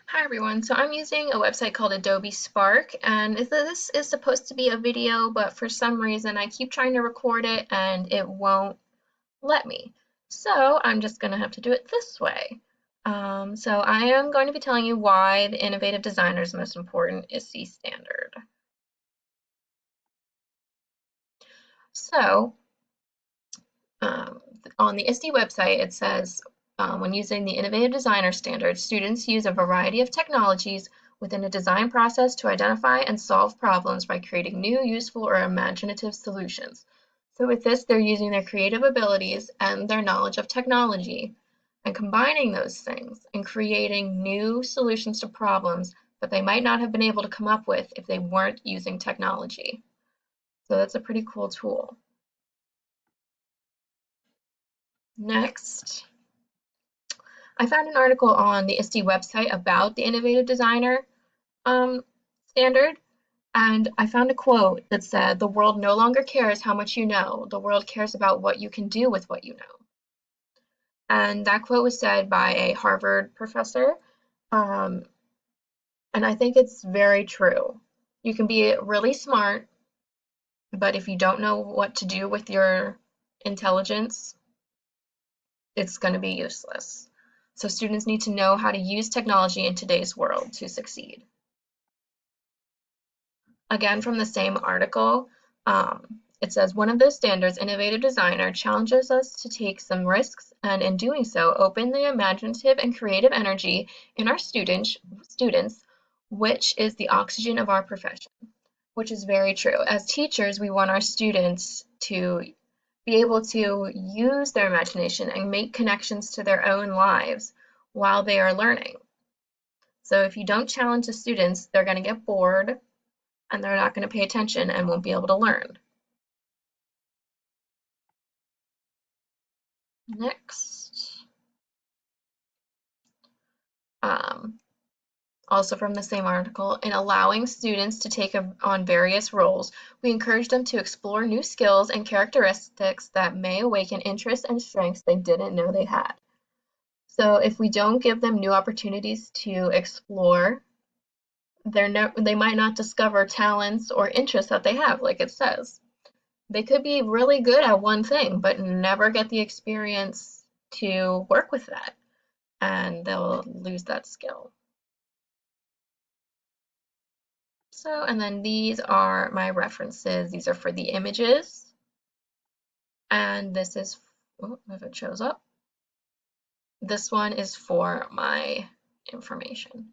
Hi everyone, so I'm using a website called Adobe Spark, and this is supposed to be a video, but for some reason I keep trying to record it and it won't let me. So I'm just going to have to do it this way. So I am going to be telling you why the innovative designer's most important ISTE standard. So um, on the ISTE website it says when using the innovative designer standard, students use a variety of technologies within a design process to identify and solve problems by creating new, useful, or imaginative solutions. So with this, they're using their creative abilities and their knowledge of technology and combining those things and creating new solutions to problems that they might not have been able to come up with if they weren't using technology. So that's a pretty cool tool. Next, I found an article on the ISTE website about the innovative designer standard, and I found a quote that said, "The world no longer cares how much you know, the world cares about what you can do with what you know." And that quote was said by a Harvard professor, um, and I think it's very true. You can be really smart, but if you don't know what to do with your intelligence, it's going to be useless. So students need to know how to use technology in today's world to succeed. Again, from the same article, it says one of those standards, innovative designer, challenges us to take some risks and in doing so, open the imaginative and creative energy in our students, which is the oxygen of our profession, which is very true. As teachers, we want our students to be able to use their imagination and make connections to their own lives while they are learning. So if you don't challenge the students, they're going to get bored and they're not going to pay attention and won't be able to learn. Next, um, also from the same article, in allowing students to take on various roles, we encourage them to explore new skills and characteristics that may awaken interests and strengths they didn't know they had. So if we don't give them new opportunities to explore, they might not discover talents or interests that they have, like it says. They could be really good at one thing, but never get the experience to work with that, and they'll lose that skill. So, and then these are my references. These are for the images, and this is, oh, if it shows up, this one is for my information.